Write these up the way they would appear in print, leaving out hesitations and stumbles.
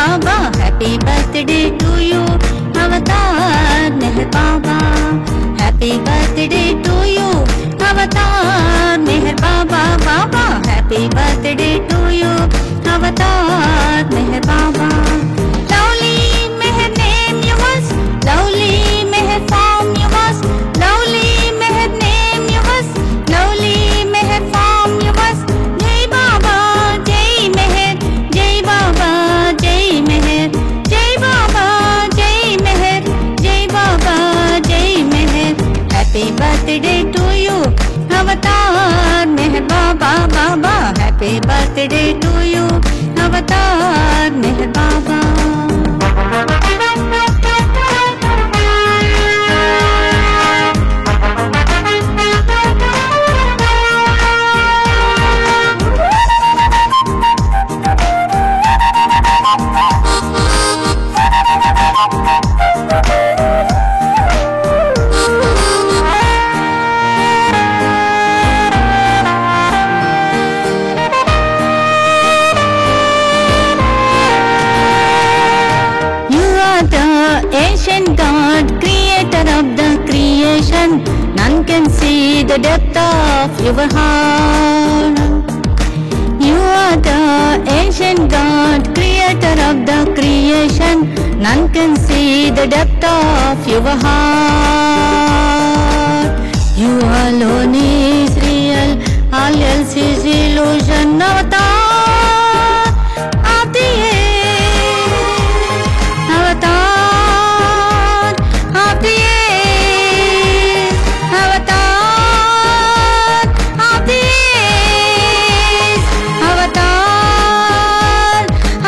Baba, happy birthday to you, Avatar Meher Baba. Happy birthday to you, Avatar Meher Baba, Baba. Happy birthday to you, Avatar Meher Baba. Lovely Meher name you must, lovely Meher form you must, lovely Meher name you must, lovely Meher form you must. Jai Baba, Jai Meher, Jai Baba, Jai Meher, Jai Baba, Jai Meher, Jai Baba, Jai Meher. Happy birthday to you, Avatar Meher Baba, Baba. Happy birthday to you, Avatar Meher Baba. Ancient God, creator of the creation, none can see the depth of your heart. You are the ancient God, creator of the creation, none can see the depth of your heart. You alone is real, all else is illusion. Avatar of the air, Avatar of the air, Avatar of the air, Avatar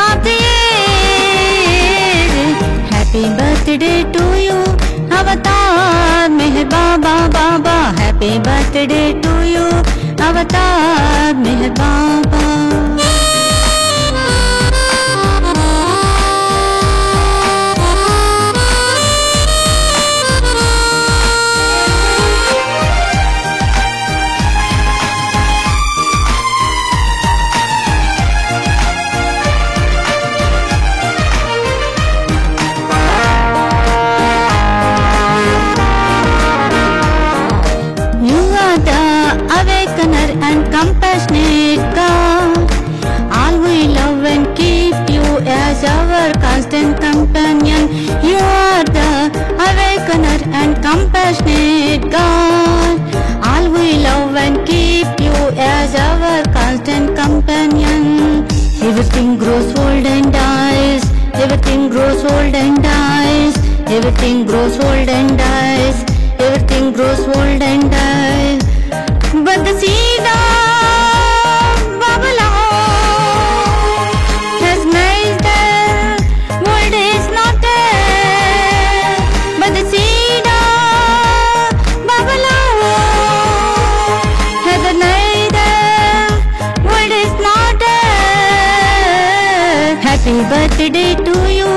of the air. Happy birthday to you, Avatar Meher Baba, Baba. Happy birthday to you, Avatar Meher Baba. Awakener and compassionate God, all we love and keep you as our constant companion. You are the awakener and compassionate God, all we love and keep you as our constant companion. Everything grows old and dies, everything grows old and dies, everything grows old and dies, everything grows old and dies. But the seed of Babylon has made the world is not there. But the seed of Babylon has made the world is not there. Happy birthday to you,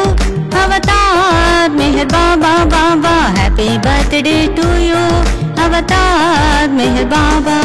Avatar Meher Baba, Baba. Happy birthday to you, Avatar Meher Baba.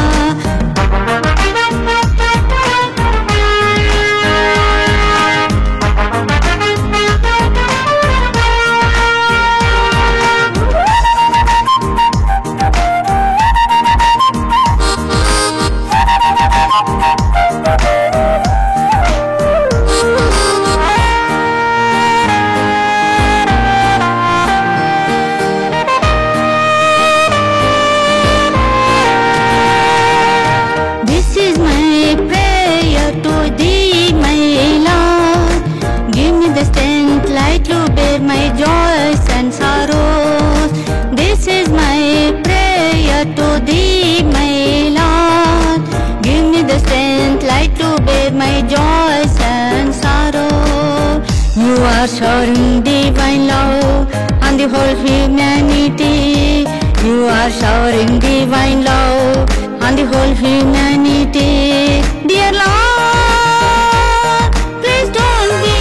My joys and sorrows, this is my prayer to thee, my Lord. Give me the strength, light to bear my joys and sorrow. You are showering divine love on the whole humanity. You are showering divine love on the whole humanity. Dear Lord, please don't be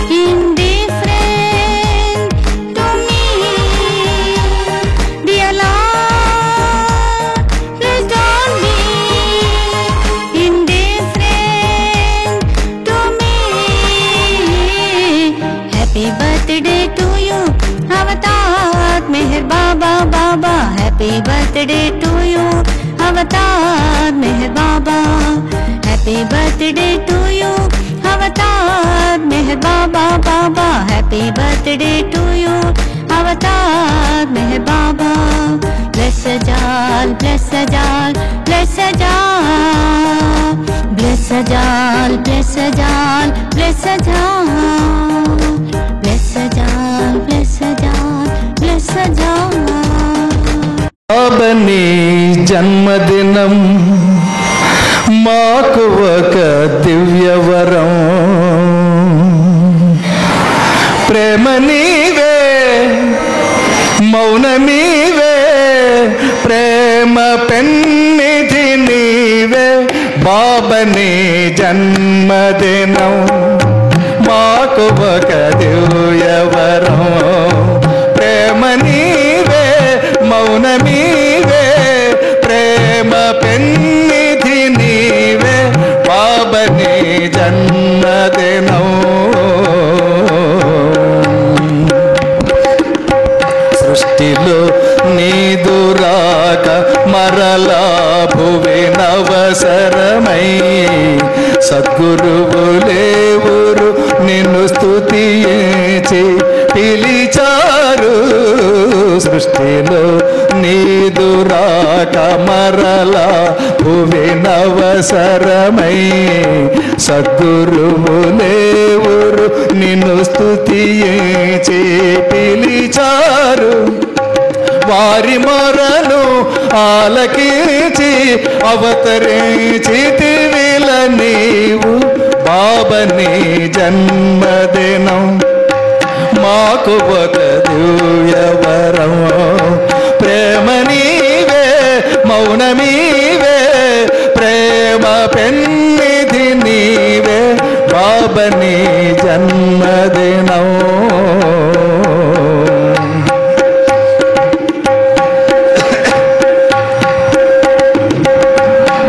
indifferent to me. Dear Lord, please don't be indifferent to me. Happy birthday to you, Avatar Meher Baba. Happy birthday to you, Avatar Meher Baba, Baba. Happy birthday to you, Avatar Meher Baba. Bless Ajal, bless Ajal, bless Ajal. Bless Ajal, bless Ajal, bless Ajal. Bless Ajal, bless Ajal, bless Ajal. బాబని జన్మదినం మాకు ఒక దివ్యవరం. ప్రేమ నీవే, మౌన నీవే, ప్రేమ పెన్నిధి నీవే. బాబని జన్మదినం మాకు ఒక దివ్యవరం. ప్రేమ నీవే, మౌన నీవే, ప్రేమ పెన్నిధి నీవే. బాబని జన్మదినం సృష్టిలో నీదు రాక మరలా భువినవసరమై సద్గురువులేవురు నిన్ను స్తుతించి పిలిచారు. సృష్టిలో నీదు రాక మరలా భువినవసరమై సద్గురువులేవురు నిన్ను స్తుతించి పిలిచారు. వారి మొరను ఆలకించి అవతరించితివిల నీవు. బాబని జన్మదినం మాకు ఒక దివ్యవరం. ప్రేమ నీవే, మౌన నీవే, ప్రేమ పెన్నిధి నీవే. బాబని జన్మదినం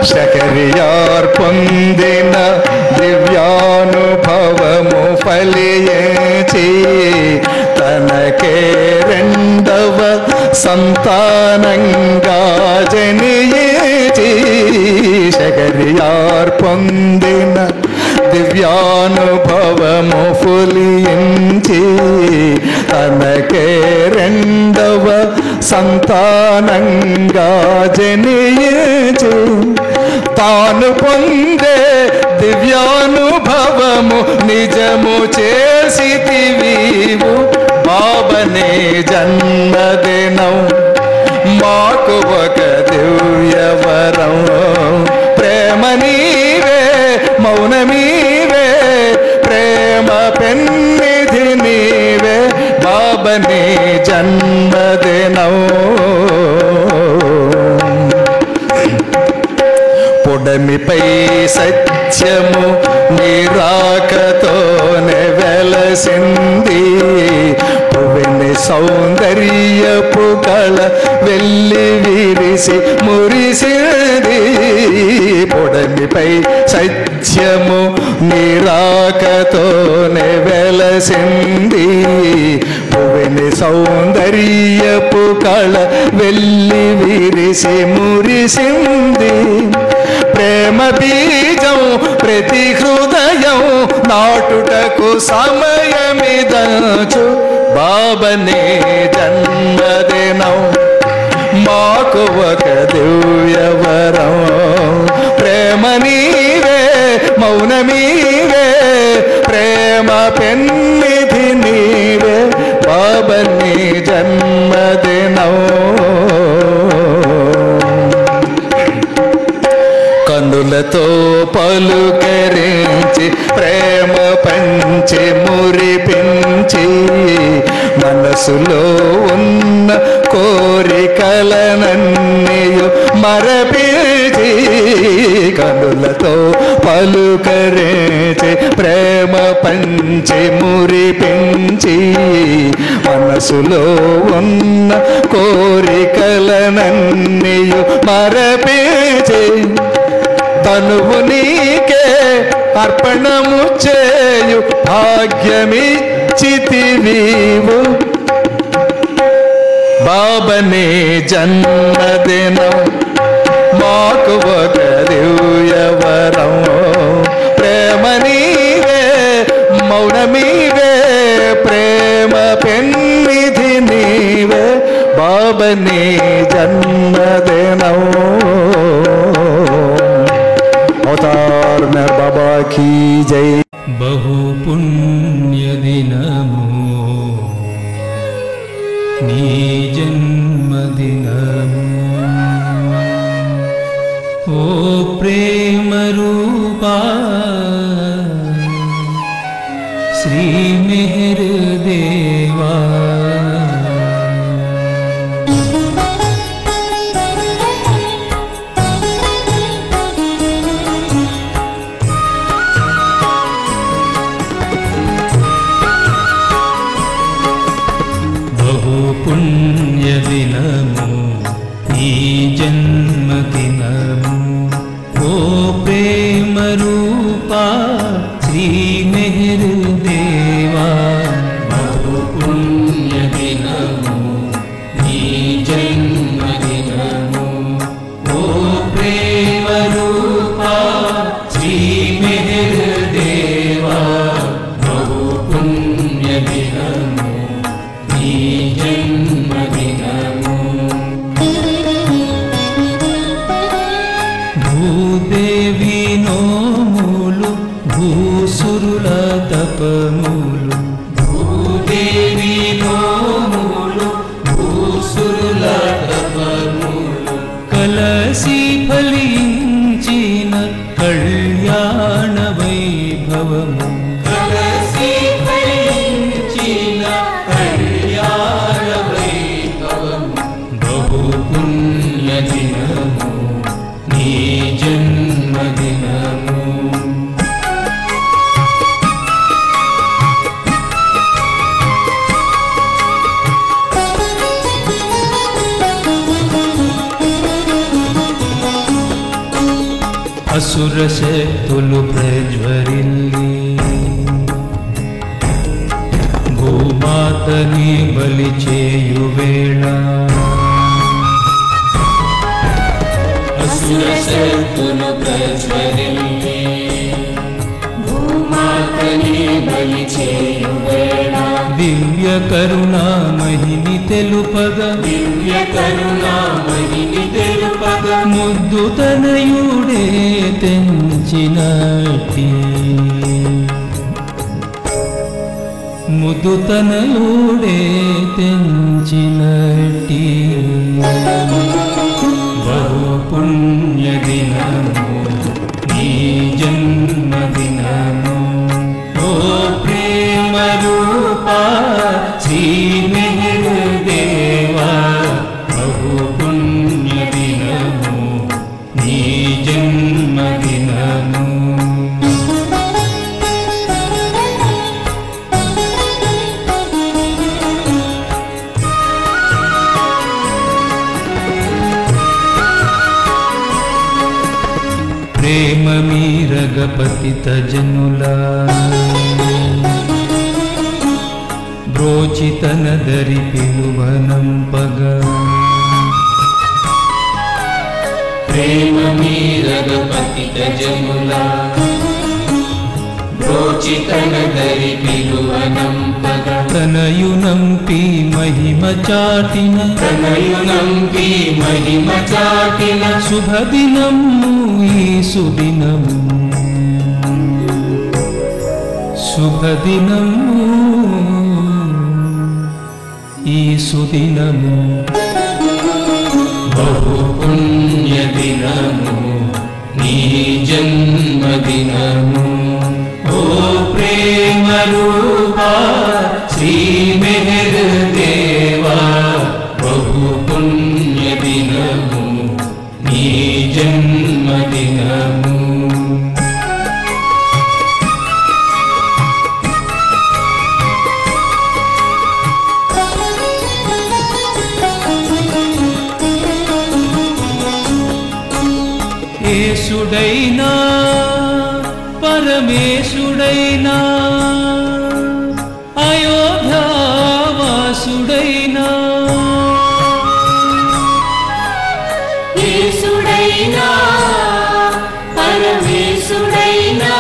శకరియార్ పొందిన దివ్యానుభవము ఫలించి తనకే రెండవ సంతానంగా జనించి. శకరియార్ పొందిన దివ్యానుభవము ఫలించి తనకే రెండవ సంతానంగా జనించి తాను పొందే దివ్యానుభవము నిజము చేసితివీవు. బాబనే జన్మదినం మాకు ఒక దివ్యవరం. ప్రేమ నీవే, మౌన నీవే, ప్రేమ పెన్నిధి నీవే. బాబనే జన్మదినం పొడమిపై సత్యము నిరాకతోనే వెలసింది. పువ్వెని సౌందర్యపు కళ వెళ్ళి విరిసి మురిసింది. పొడమిపై సత్యము నిరాకతోనే వెలసింది. పువ్వెని సౌందర్యపు కళ వెళ్ళి విరిసి మురిసింది. ప్రేమ బీజం ప్రతి హృదయం నాటుటకు సమయమిదచు. బాబనే జన్మదినం మాకు ఒక దివ్యవరం. ప్రేమ నీవే, మౌన నీవే, ప్రేమ పెన్నిధి నీవే. బాబని జన్మదినం కన్నులతో పలుకరించి ప్రేమ పంచి మురిపించి మనసులో ఉన్న కోరికలనన్నీయు మరపిచి. కన్నులతో పలుకరించి ప్రేమ పంచి మురిపించి మనసులో ఉన్న కోరికలనన్నీయు మరపిచి తనువు నీకే అర్పణము చేయు భాగ్యమిచ్చితివీవు. బాబనే జన్మదినం మాకు ఒక దివ్యవరం ప్రేమ నీవే మౌనమీవే ప్రేమ పెన్నిధి నీవే బాబనే జన్మదినం అవతార్ మెహర్ బాబా की जय। बहु पुण्य दिनमु नी जन्मदिनमु ओ प्रेम रूपा श्री मेहर देवा पुण्य दिनमु ई जन्मदिनमु ओ प्रेम रूपा श्री मेहर देवा बहु पुण्य दिनमु ई जन्मदिनमु ओ प्रेम रूपा श्री मेहर देवा बहु पुण्य दिनमु భూదేవి నోములు భూసురుల తపములు భూదేవి నోములు భూసురుల తపములు కలసి ఫలించిన కళ్యాణ వైభవము కలసి ఫలించిన కళ్యాణ వైభవము బహు పుణ్య దినము నీ జన్మదినము అసుర శక్తులు ప్రజ్వరిల్లి భూమాతని బలి చేయు వేళ అసుర శక్తులు ప్రజ్వరిల్లి భూమాతని బలి చేయు వేళ దివ్య కరుణా మహిని తెలుపగ దివ్య కరుణా మహిని తెలుపగ ముద్దు తనయుడే తెంచినట్టి ముద్దు తనయుడే తెంచినట్టి బహు పుణ్య దినము నీ జన్మదినము ఓ ప్రేమ రూపా శ్రీ మెహర్ దేవా బహు పుణ్య దినము నీ జన్మదినము ప్రేమ మీరగపతిత జనుల బ్రోచితన దరి పిలువనంపగ ప్రేమ మీరగపతిత జనుల బ్రోచితన దరి పిలువనంపగ తనయునంపి మహిమ చాటిన తనయునంపి మహిమ చాటిన శుభదినము ఈ సుదినము శుభదినము ఈ సుదినము బహు పుణ్య దినము నీ జన్మదినము ఓ ప్రేమ రూపా శ్రీ మెహర్ దేవా బహు పుణ్య దినము నీ జన్మదినము యేసుడైనా పరమేశుడైనా అయోధ్యావాసుడైనా పరమేశుడైనా పరమేశుడైనా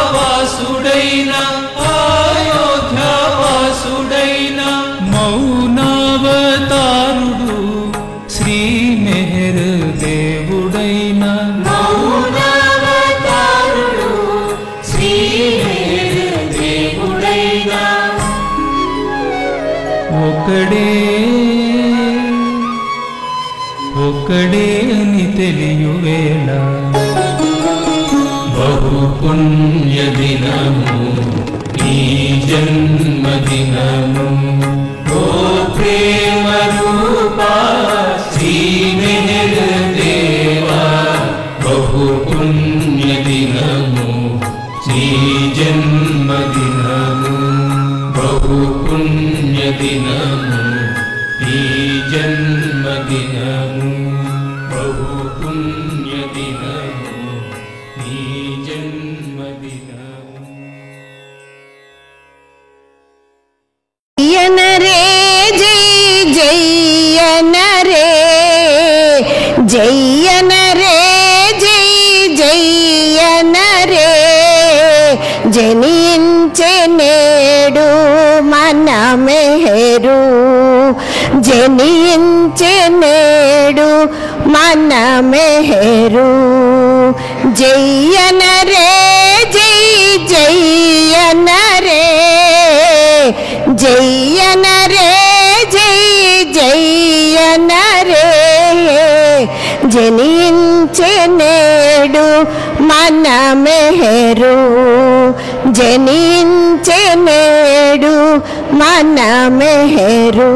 అయోధ్యావాసుడైనా అయోధ్యావాసుడైనా మౌనావతారుడు శ్రీ మెహర్ దేవుడైనా మౌనావతారుడు శ్రీ మెహర్ దేవుడైనా ఒక్కడే అని తెలియువేళ బహు పుణ్య దినము ఈ జన్మదినము ఓ ప్రేమ రూపా శ్రీ మెహర్ దేవా బహు పుణ్య దినము శ్రీ జన్మదినము బహు పుణ్య దినము ఈ జన్మదినము బహు పుణ్య దినము ఈ జన్మదినము జయనరే జై జయనరే జయనరే జై జయనరే జనించే నేడు మన మెహరు జనించే నేడు మన మెహరు జయనరే జై జయనరే జయనరే జై జయనరే జనించే నేడు మన మెహరు జనించే నేడు మన మెహరు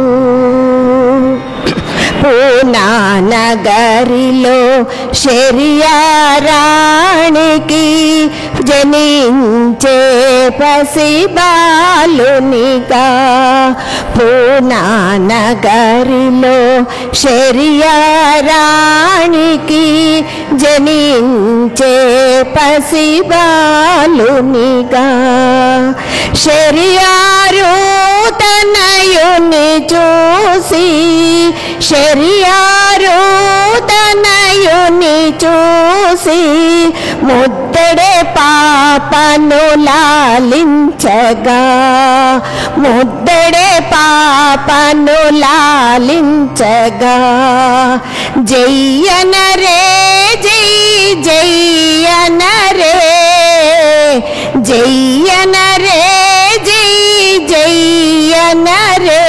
పూనా నగరిలో శరియరాణికి జనించే పసిబాలునిగా పూనా నగరిలో శరియరాణికి జనించే పసిబాలునిగా శరియారు తనయుని చూసి శరియారు తనయుని చూసి ముద్దడే పాపను లాలించగా ముద్దడే పాపను లాలించగా జయనరే జై జయనరే జయనరే జై జయనరే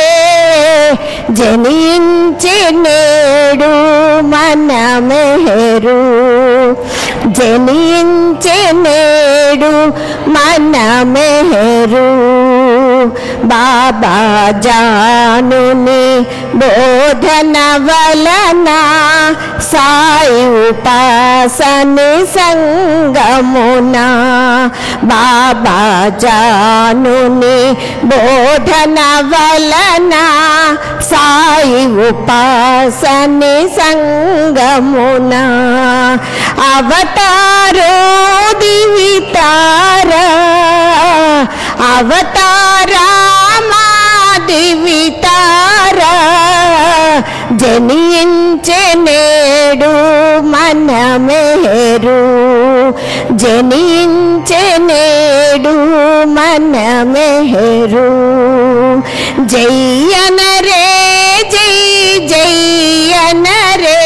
జనించే నేడు మన మెహరు జనించే నేడు మన మెహరు బాబా జానుని బోధన వలన సాయి ఉపాసని సంగమున బాబా జానుని బోధన వలన సాయి ఉపాసని సంగమున అవతారో దివితార అవతారా మా దివితార జనించే నేడు మన మెహరు జనించే నేడు మన మెహరు జయనరే జై జయనరే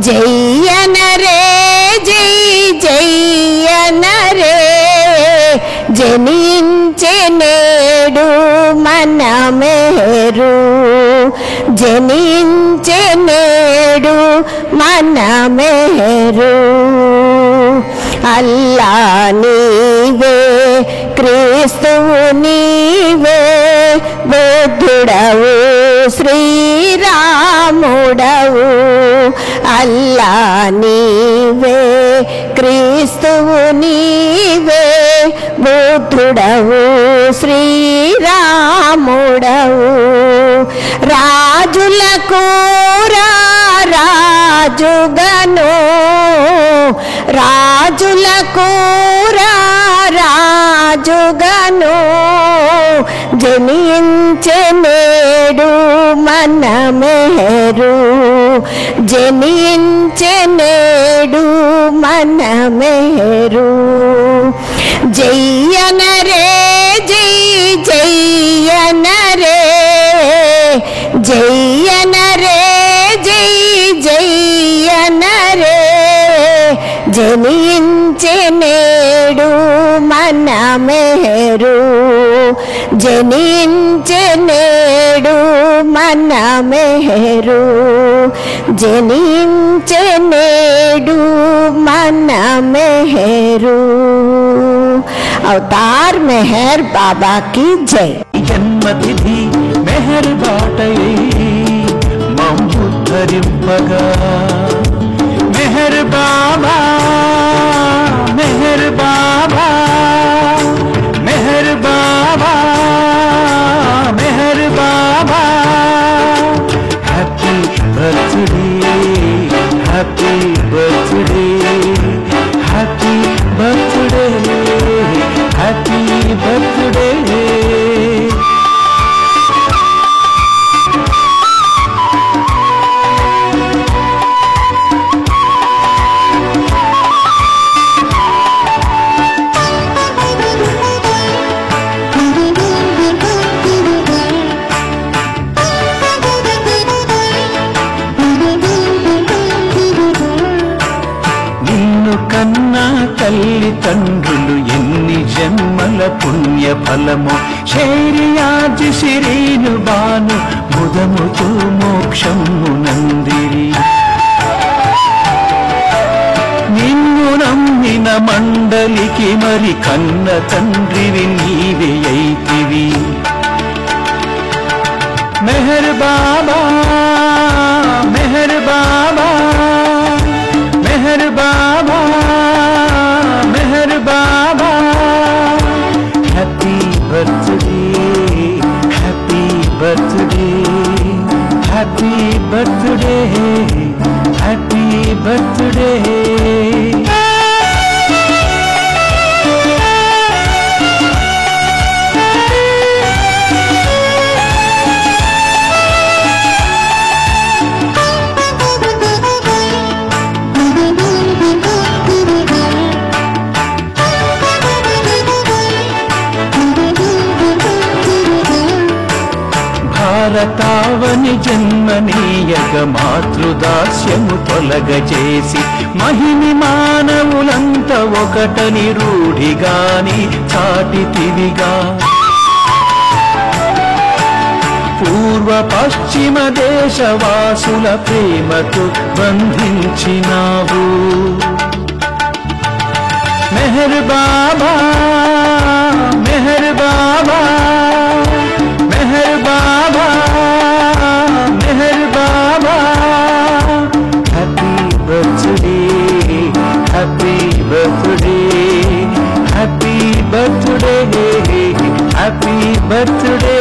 జయనరే జై జయనరే జనించే నేడు మన మెహరు జనించే నేడు మన మెహరు అల్లా నీవే క్రీస్తువు నీవే బుద్ధుడవు శ్రీరాముడవు అల్లా నీవే క్రీస్తువు నీవే బుద్ధుడవు శ్రీరాముడవు రాజులకు రాజుగను రాజులకు రాజుగను జనించే నేడు మన మెహరు జనించే నేడు మన మెహరు జయ్యనరే జై జయ్యనరే జయ్యనరే జై జయ్యనరే జనించే నేడు మన మెహరు జనించే నేడు మన మెహరు జనించే నేడు మన మెహరు అవతార్ మెహర్ బాబా की जय జన్మతిథి మెహర్ బాటయే మమ్ముద్ధరింపగా Meher Baba Meher Baba Meher Baba Meher Baba happy birthday happy birthday happy birthday happy birthday తల్లిదండ్రులు ఎన్ని జన్మల పుణ్య ఫలము శైర్యాజి శిరీను బాను ముదముతో మోక్షము నందిరి నిన్ను నమ్మిన మండలికి మరి కన్న తండ్రివి నీవే అయితివి Meher Baba Meher Baba Meher Baba Meher Baba happy birthday happy birthday happy birthday happy birthday భారతావని జన్మనీయక మాతృదాస్యము తొలగచేసి మహిమి మానవులంత ఒకటని రూఢిగాని చాటితివిగా పూర్వ పశ్చిమ దేశవాసుల ప్రేమతో బంధించినావు Meher Baba Meher Baba Meher Baba Meher Baba happy birthday happy birthday happy birthday happy birthday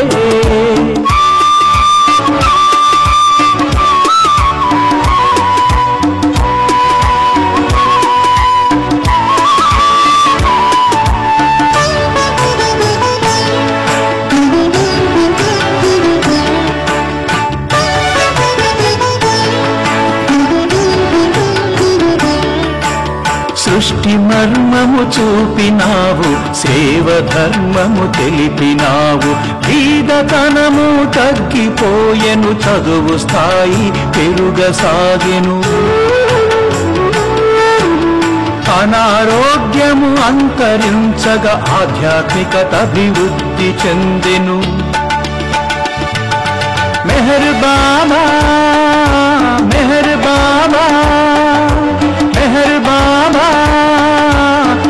సృష్టి మర్మము చూపినావు సేవ ధర్మము తెలిపినావు బీదతనము తగ్గిపోయెను చదువు స్థాయి పెరుగసాగెను అనారోగ్యము అంతరించగా ఆధ్యాత్మికత అభివృద్ధి చెందెను Meher Baba Meher Baba Meher Baba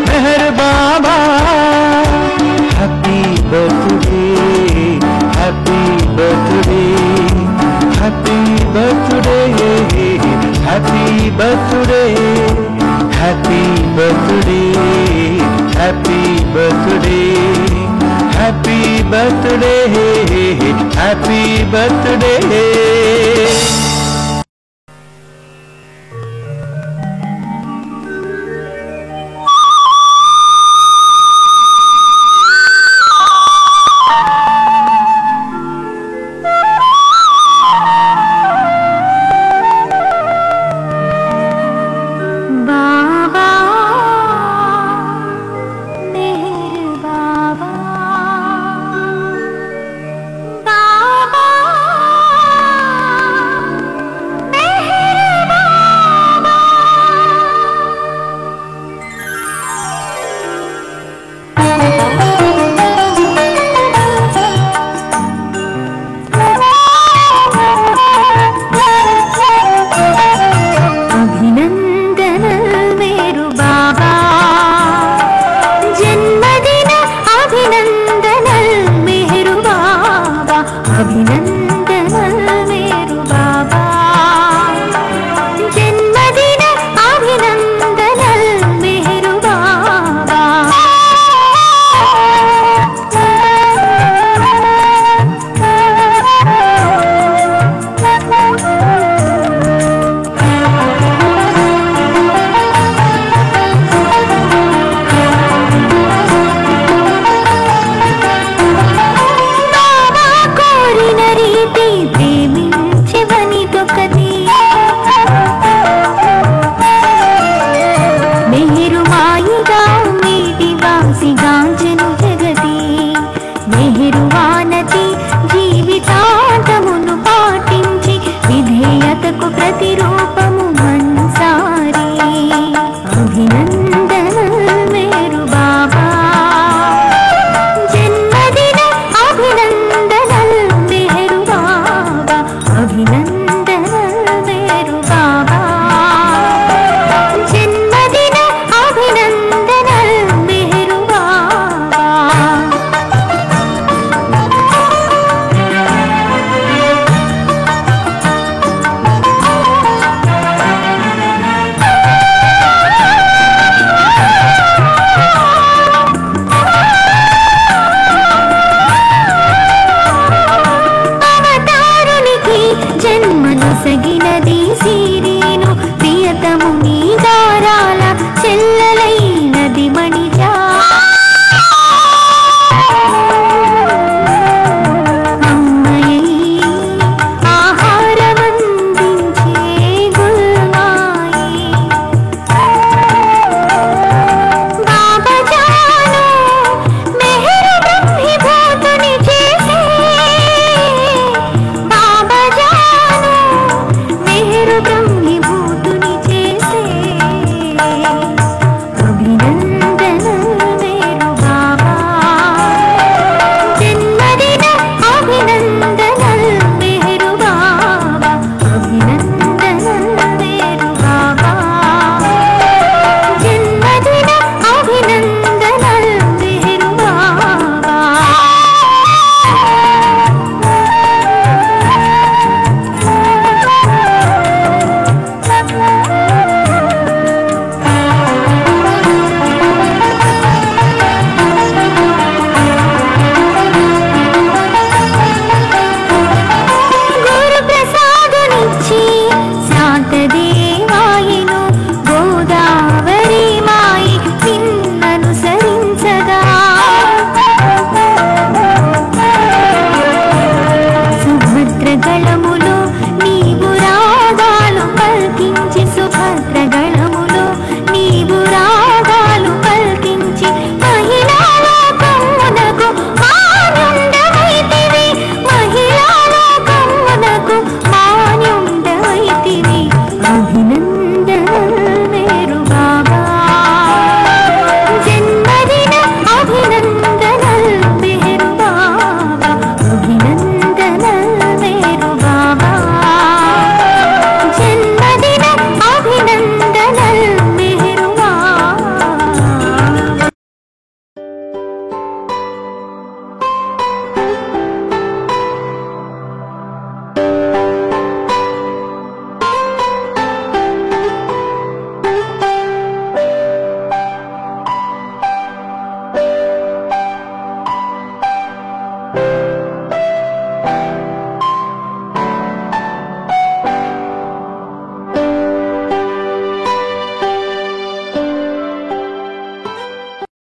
Meher Baba happy birthday happy birthday happy birthday happy birthday happy birthday happy birthday happy birthday happy birthday ప్రతిరూపము మన్సారి అభినందనలు మేరు బాబా జన్మదిన అభినందనలు మేరు బాబా అభినందనలు మేరు బాబా జన్మదిన అభినందనలు మేరు బాబా అవతారునికి జన్మను సగినది